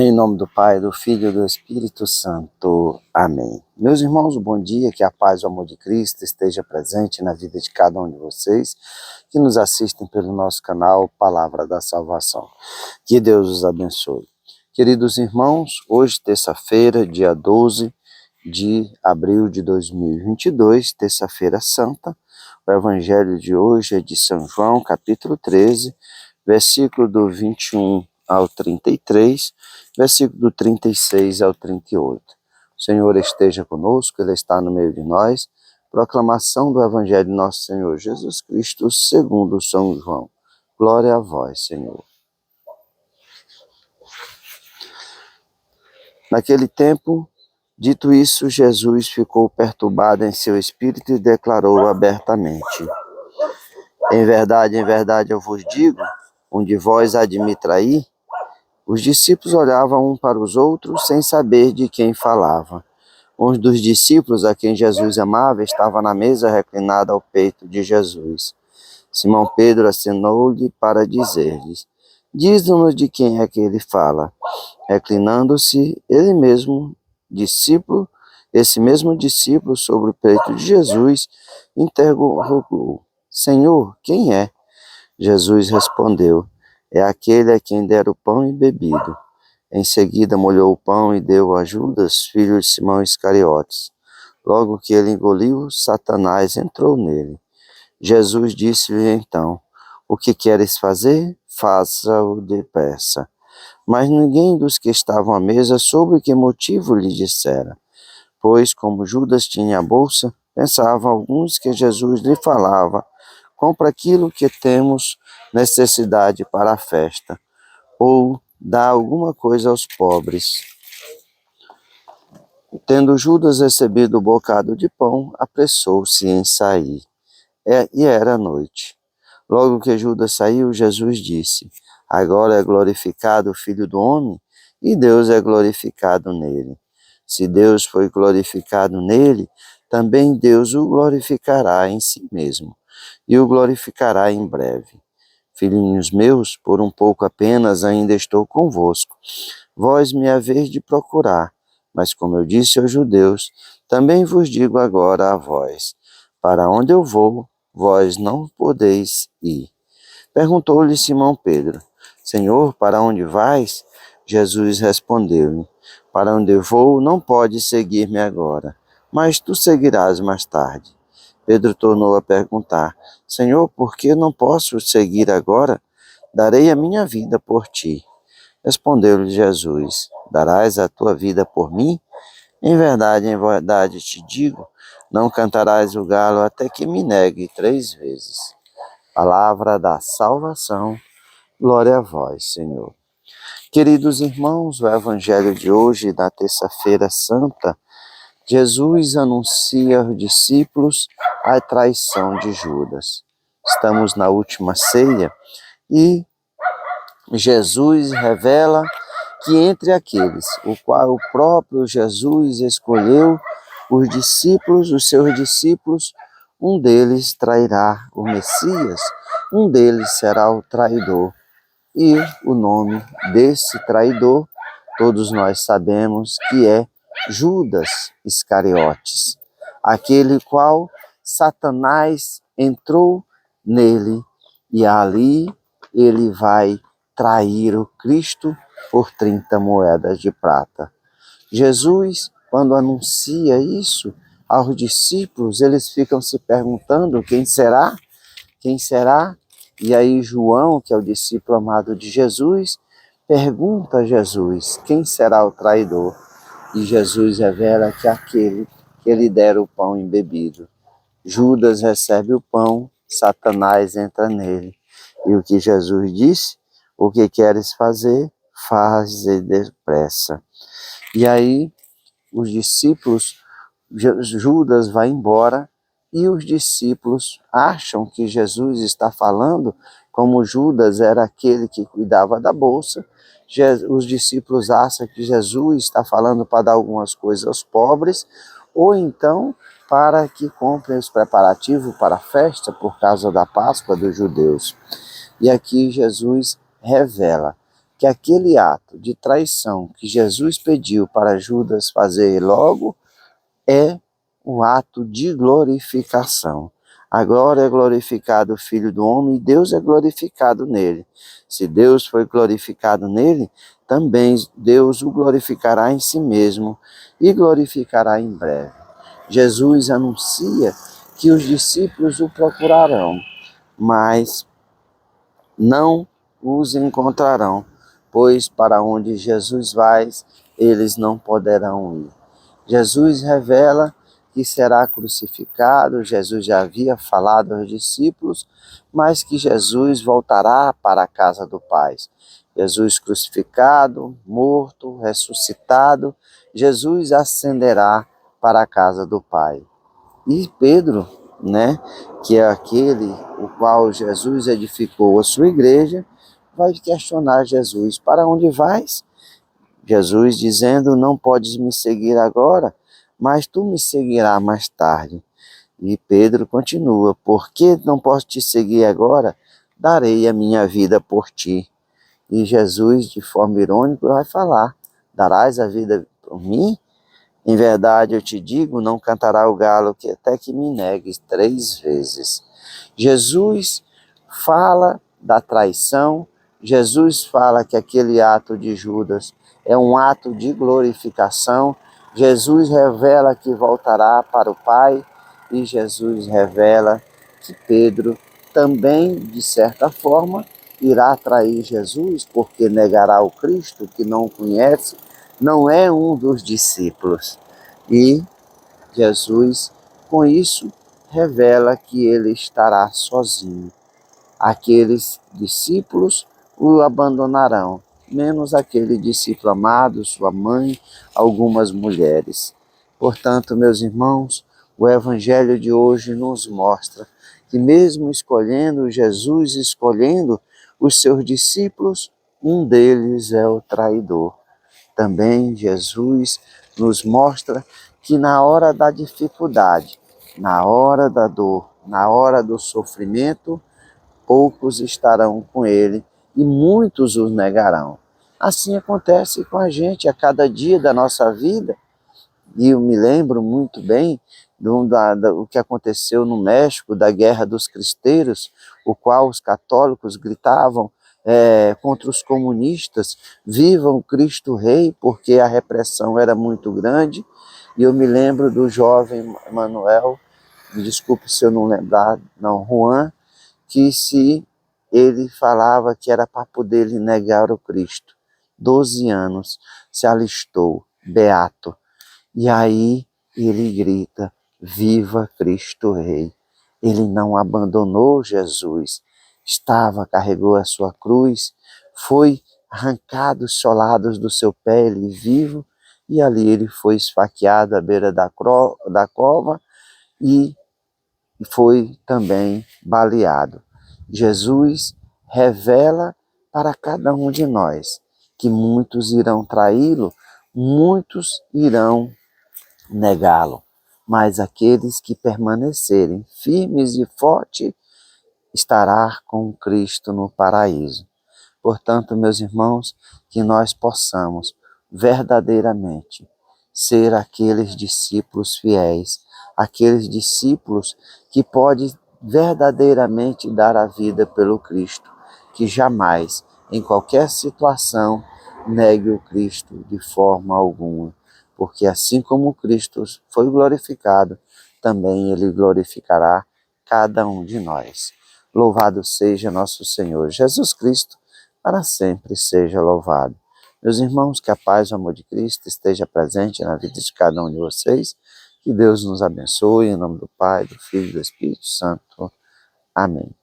Em nome do Pai, do Filho e do Espírito Santo. Amém. Meus irmãos, bom dia, que a paz e o amor de Cristo esteja presente na vida de cada um de vocês que nos assistem pelo nosso canal Palavra da Salvação. Que Deus os abençoe. Queridos irmãos, hoje, terça-feira, dia 12 de abril de 2022, terça-feira santa, o evangelho de hoje é de São João, capítulo 13, versículo do 21 ao 33, versículo do 36 ao 38. O Senhor esteja conosco, Ele está no meio de nós. Proclamação do Evangelho de nosso Senhor Jesus Cristo, segundo São João. Glória a vós, Senhor. Naquele tempo, dito isso, Jesus ficou perturbado em seu espírito e declarou abertamente: em verdade, eu vos digo, um de vós há de me trair. Os discípulos olhavam um para os outros sem saber de quem falava. Um dos discípulos a quem Jesus amava estava na mesa reclinado ao peito de Jesus. Simão Pedro acenou-lhe para dizer-lhes: diz-nos de quem é que ele fala. Reclinando-se esse mesmo discípulo sobre o peito de Jesus, interrogou: Senhor, quem é? Jesus respondeu: é aquele a quem der o pão e bebido. Em seguida molhou o pão e deu a Judas, filho de Simão Iscariotes. Logo que ele engoliu, Satanás entrou nele. Jesus disse-lhe então: o que queres fazer? Faça-o depressa. Mas ninguém dos que estavam à mesa soube que motivo lhe dissera. Pois, como Judas tinha a bolsa, pensavam alguns que Jesus lhe falava: compra aquilo que temos necessidade para a festa, ou dá alguma coisa aos pobres. Tendo Judas recebido o bocado de pão, apressou-se em sair. E era noite. Logo que Judas saiu, Jesus disse: agora é glorificado o Filho do Homem, e Deus é glorificado nele. Se Deus foi glorificado nele, também Deus o glorificará em si mesmo, e o glorificará em breve. Filhinhos meus, por um pouco apenas ainda estou convosco. Vós me haveis de procurar, mas como eu disse aos judeus, também vos digo agora a vós: para onde eu vou, vós não podeis ir. Perguntou-lhe Simão Pedro: Senhor, para onde vais? Jesus respondeu-lhe: para onde eu vou, não podes seguir-me agora, mas tu seguirás mais tarde. Pedro tornou a perguntar: Senhor, por que não posso seguir agora? Darei a minha vida por ti. Respondeu-lhe Jesus: darás a tua vida por mim? Em verdade te digo, não cantarás o galo até que me negue 3 vezes. Palavra da salvação, glória a vós, Senhor. Queridos irmãos, o evangelho de hoje, da terça-feira santa, Jesus anuncia aos discípulos a traição de Judas. Estamos na última ceia e Jesus revela que entre aqueles, o qual o próprio Jesus escolheu, os seus discípulos, um deles trairá o Messias, um deles será o traidor. E o nome desse traidor, todos nós sabemos que é Judas Iscariotes, aquele qual Satanás entrou nele e ali ele vai trair o Cristo por 30 moedas de prata. Jesus, quando anuncia isso aos discípulos, eles ficam se perguntando: quem será? Quem será? E aí João, que é o discípulo amado de Jesus, pergunta a Jesus: quem será o traidor? E Jesus revela que é aquele que lhe dera o pão embebido. Judas recebe o pão, Satanás entra nele. E o que Jesus disse? O que queres fazer? Faze depressa. E aí os discípulos, Judas vai embora e os discípulos acham que Jesus está falando, como Judas era aquele que cuidava da bolsa, os discípulos acham que Jesus está falando para dar algumas coisas aos pobres, ou então para que comprem os preparativos para a festa por causa da Páscoa dos judeus. E aqui Jesus revela: que aquele ato de traição que Jesus pediu para Judas fazer logo é o ato de glorificação. Agora é glorificado o Filho do Homem e Deus é glorificado nele. Se Deus foi glorificado nele, também Deus o glorificará em si mesmo e glorificará em breve. Jesus anuncia que os discípulos o procurarão, mas não os encontrarão, pois para onde Jesus vai, eles não poderão ir. Jesus revela que será crucificado, Jesus já havia falado aos discípulos, mas que Jesus voltará para a casa do Pai. Jesus crucificado, morto, ressuscitado, Jesus ascenderá para a casa do Pai. E Pedro, que é aquele o qual Jesus edificou a sua igreja, vai questionar Jesus: para onde vais? Jesus dizendo: não podes me seguir agora, mas tu me seguirás mais tarde. E Pedro continua: por que não posso te seguir agora? Darei a minha vida por ti. E Jesus, de forma irônica, vai falar: darás a vida por mim? Em verdade eu te digo, não cantará o galo que até que me negues 3 vezes. Jesus fala da traição, Jesus fala que aquele ato de Judas é um ato de glorificação, Jesus revela que voltará para o Pai e Jesus revela que Pedro também, de certa forma, irá trair Jesus porque negará o Cristo que não conhece, não é um dos discípulos. E Jesus, com isso, revela que ele estará sozinho. Aqueles discípulos o abandonarão, menos aquele discípulo amado, sua mãe, algumas mulheres. Portanto, meus irmãos, o Evangelho de hoje nos mostra que mesmo escolhendo Jesus, escolhendo os seus discípulos, um deles é o traidor. Também Jesus nos mostra que na hora da dificuldade, na hora da dor, na hora do sofrimento, poucos estarão com ele e muitos os negarão. Assim acontece com a gente a cada dia da nossa vida. E eu me lembro muito bem do que aconteceu no México, da Guerra dos Cristeiros, o qual os católicos gritavam contra os comunistas: vivam o Cristo Rei, porque a repressão era muito grande. E eu me lembro do jovem Manuel, desculpe se eu não lembrar, não, Juan, que se ele falava que era para poder negar o Cristo. 12 anos, se alistou, beato. E aí ele grita: viva Cristo Rei. Ele não abandonou Jesus, carregou a sua cruz, foi arrancado os solados do seu pé, ele vivo, e ali ele foi esfaqueado à beira da cova e foi também baleado. Jesus revela para cada um de nós que muitos irão traí-lo, muitos irão negá-lo, mas aqueles que permanecerem firmes e fortes estará com Cristo no paraíso. Portanto, meus irmãos, que nós possamos verdadeiramente ser aqueles discípulos fiéis, aqueles discípulos que podem verdadeiramente dar a vida pelo Cristo, que jamais, em qualquer situação, negue o Cristo de forma alguma, porque assim como Cristo foi glorificado, também ele glorificará cada um de nós. Louvado seja nosso Senhor Jesus Cristo, para sempre seja louvado. Meus irmãos, que a paz e o amor de Cristo esteja presente na vida de cada um de vocês. Que Deus nos abençoe, em nome do Pai, do Filho e do Espírito Santo. Amém.